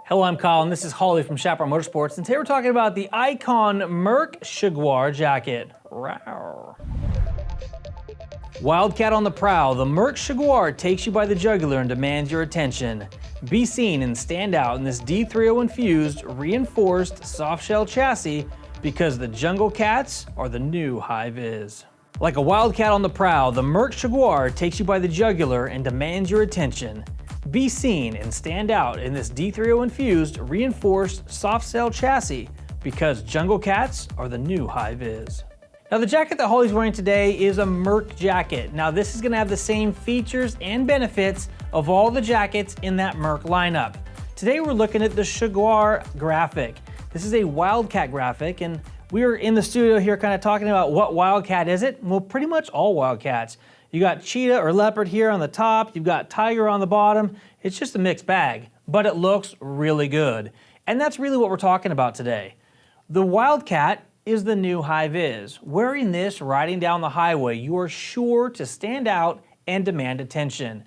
Hello, I'm Kyle, and this is Holly from Chaparral Motorsports, and today we're talking about the Icon Merc Shaguar jacket. Rawr. Wildcat on the prowl, the Merc Shaguar takes you by the jugular and demands your attention. Be seen and stand out in this d3O infused, reinforced, softshell chassis because the Jungle Cats are the new high-vis. Like a wildcat on the prowl, the Merc Shaguar takes you by the jugular and demands your attention. Be seen and stand out in this d3O infused, reinforced, soft-shell chassis because Jungle Cats are the new high-vis. Now the jacket that Holly's wearing today is a Merc jacket. Now this is gonna have the same features and benefits of all the jackets in that Merc lineup. Today we're looking at the Shaguar graphic. This is a Wildcat graphic, and we're in the studio here kind of talking about what Wildcat is it? Well, pretty much all Wildcats. You got cheetah or leopard here on the top, you've got tiger on the bottom. It's just a mixed bag, but it looks really good. And that's really what we're talking about today. The Wildcat is the new high-vis. Wearing this riding down the highway, you are sure to stand out and demand attention.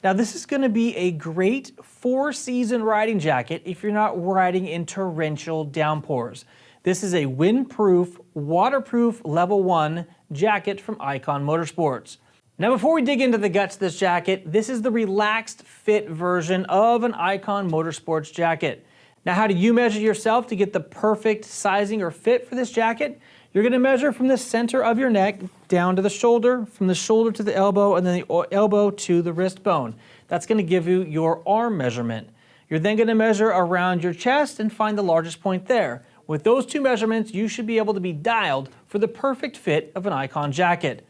Now this is gonna be a great four-season riding jacket if you're not riding in torrential downpours. This is a windproof, waterproof level 1 jacket from Icon Motorsports. Now before we dig into the guts of this jacket, this is the relaxed fit version of an Icon Motorsports jacket. Now how do you measure yourself to get the perfect sizing or fit for this jacket? You're gonna measure from the center of your neck down to the shoulder, from the shoulder to the elbow, and then the elbow to the wrist bone. That's gonna give you your arm measurement. You're then gonna measure around your chest and find the largest point there. With those two measurements, you should be able to be dialed for the perfect fit of an Icon jacket.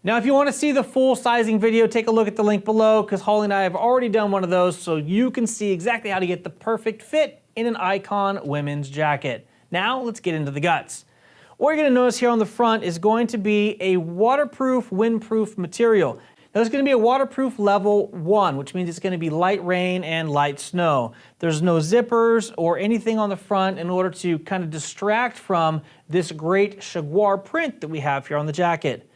Now, if you want to see the full sizing video, take a look at the link below because Holly and I have already done one of those so you can see exactly how to get the perfect fit in an Icon women's jacket. Now, let's get into the guts. What you're going to notice here on the front is going to be a waterproof, windproof material. Now, it's going to be a waterproof level 1, which means it's going to be light rain and light snow. There's no zippers or anything on the front in order to kind of distract from this great Shaguar print that we have here on the jacket.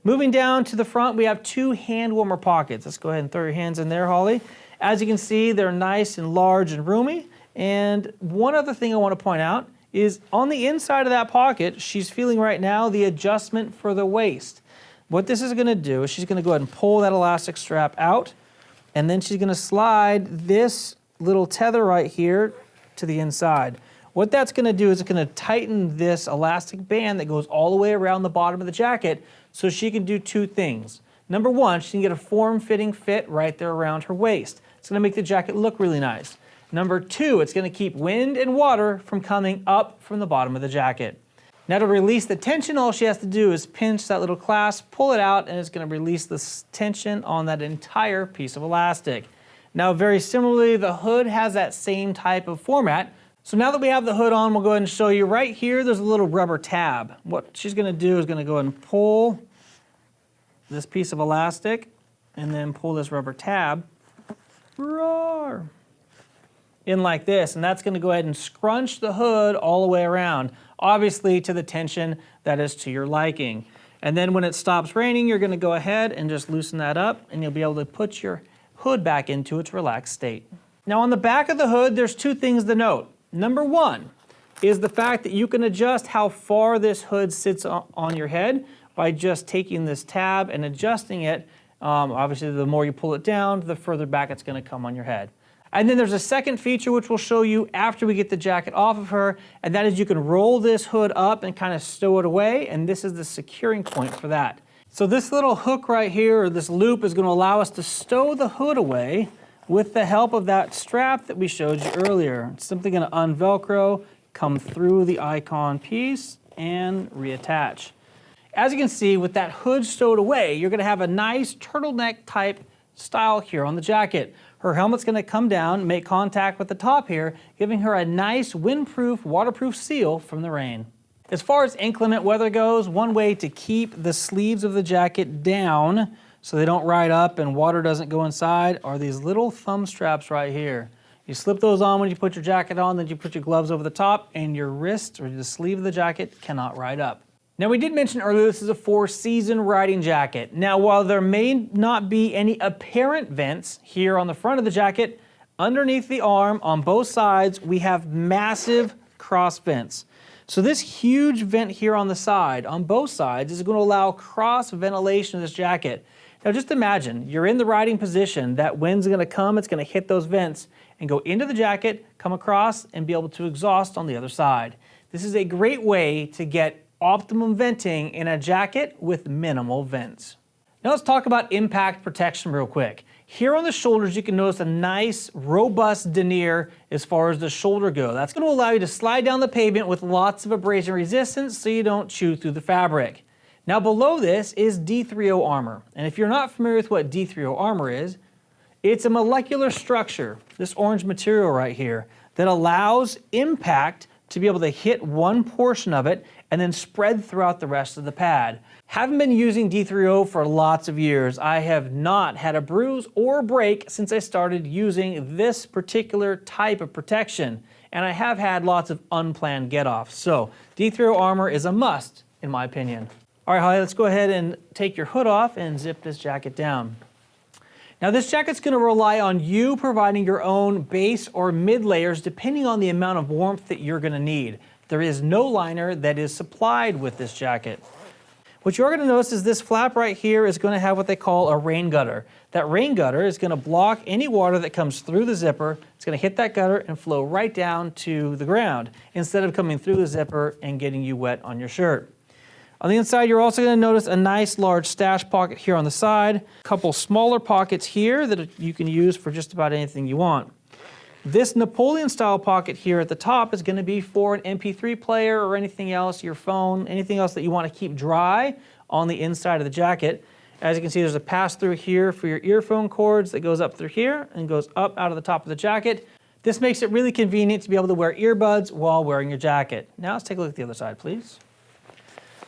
Moving down to the front, we have two hand warmer pockets. Let's go ahead and throw your hands in there, Holly. As you can see, they're nice and large and roomy. And one other thing I want to point out is on the inside of that pocket, she's feeling right now the adjustment for the waist. What this is going to do is she's going to go ahead and pull that elastic strap out, and then she's going to slide this little tether right here to the inside. What that's going to do is it's going to tighten this elastic band that goes all the way around the bottom of the jacket so she can do two things. Number one, she can get a form-fitting fit right there around her waist. It's going to make the jacket look really nice. Number two, it's going to keep wind and water from coming up from the bottom of the jacket. Now to release the tension, all she has to do is pinch that little clasp, pull it out, and it's going to release the tension on that entire piece of elastic. Now very similarly, the hood has that same type of format. So now that we have the hood on, we'll go ahead and show you right here, there's a little rubber tab. What she's going to do is going to go ahead and pull this piece of elastic and then pull this rubber tab in like this, and that's going to go ahead and scrunch the hood all the way around, obviously to the tension that is to your liking. And then when it stops raining, you're going to go ahead and just loosen that up, and you'll be able to put your hood back into its relaxed state. Now on the back of the hood, there's two things to note. Number one is the fact that you can adjust how far this hood sits on your head by just taking this tab and adjusting it. Obviously, the more you pull it down, the further back it's going to come on your head. And then there's a second feature which we'll show you after we get the jacket off of her, and that is you can roll this hood up and kind of stow it away, and this is the securing point for that. So this little hook right here, or this loop, is going to allow us to stow the hood away with the help of that strap that we showed you earlier. It's simply going to unvelcro, come through the Icon piece, and reattach. As you can see, with that hood stowed away, you're going to have a nice turtleneck type style here on the jacket. Her helmet's going to come down, make contact with the top here, giving her a nice windproof, waterproof seal from the rain. As far as inclement weather goes, one way to keep the sleeves of the jacket down so they don't ride up and water doesn't go inside are these little thumb straps right here. You slip those on when you put your jacket on, then you put your gloves over the top, and your wrist or the sleeve of the jacket cannot ride up. Now we did mention earlier this is a four-season riding jacket. Now while there may not be any apparent vents here on the front of the jacket, underneath the arm on both sides, we have massive cross vents. So this huge vent here on the side, on both sides, is going to allow cross ventilation of this jacket. Now just imagine, you're in the riding position, that wind's going to come, it's going to hit those vents and go into the jacket, come across, and be able to exhaust on the other side. This is a great way to get optimum venting in a jacket with minimal vents. Now let's talk about impact protection real quick. Here on the shoulders, you can notice a nice, robust denier as far as the shoulder go. That's going to allow you to slide down the pavement with lots of abrasion resistance so you don't chew through the fabric. Now below this is d3O armor. And if you're not familiar with what d3O armor is, it's a molecular structure, this orange material right here, that allows impact to be able to hit one portion of it and then spread throughout the rest of the pad. Having been using d3O for lots of years, I have not had a bruise or break since I started using this particular type of protection. And I have had lots of unplanned get-offs. So d3O armor is a must, in my opinion. All right, Holly, let's go ahead and take your hood off and zip this jacket down. Now this jacket's going to rely on you providing your own base or mid layers depending on the amount of warmth that you're going to need. There is no liner that is supplied with this jacket. What you're going to notice is this flap right here is going to have what they call a rain gutter. That rain gutter is going to block any water that comes through the zipper. It's going to hit that gutter and flow right down to the ground instead of coming through the zipper and getting you wet on your shirt. On the inside, you're also going to notice a nice large stash pocket here on the side, a couple smaller pockets here that you can use for just about anything you want. This Napoleon style pocket here at the top is going to be for an MP3 player or anything else, your phone, anything else that you want to keep dry on the inside of the jacket. As you can see, there's a pass-through here for your earphone cords that goes up through here and goes up out of the top of the jacket. This makes it really convenient to be able to wear earbuds while wearing your jacket. Now let's take a look at the other side, please.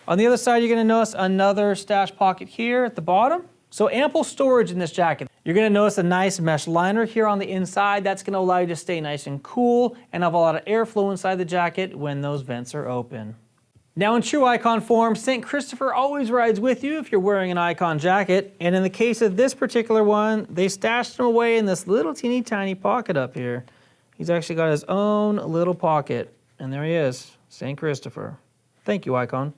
On the other side, you're going to notice another stash pocket here at the bottom. So ample storage in this jacket. You're going to notice a nice mesh liner here on the inside. That's going to allow you to stay nice and cool and have a lot of airflow inside the jacket when those vents are open. Now in true Icon form, St. Christopher always rides with you if you're wearing an Icon jacket. And in the case of this particular one, they stashed him away in this little teeny tiny pocket up here. He's actually got his own little pocket. And there he is, St. Christopher. Thank you, Icon.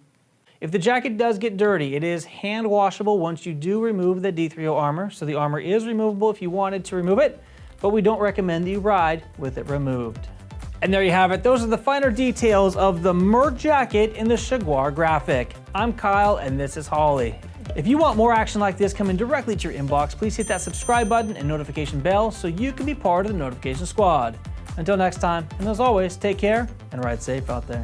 If the jacket does get dirty, it is hand washable once you do remove the d3O armor. So the armor is removable if you wanted to remove it, but we don't recommend that you ride with it removed. And there you have it. Those are the finer details of the Merc jacket in the Shaguar graphic. I'm Kyle and this is Holly. If you want more action like this coming directly to your inbox, please hit that subscribe button and notification bell so you can be part of the notification squad. Until next time, and as always, take care and ride safe out there.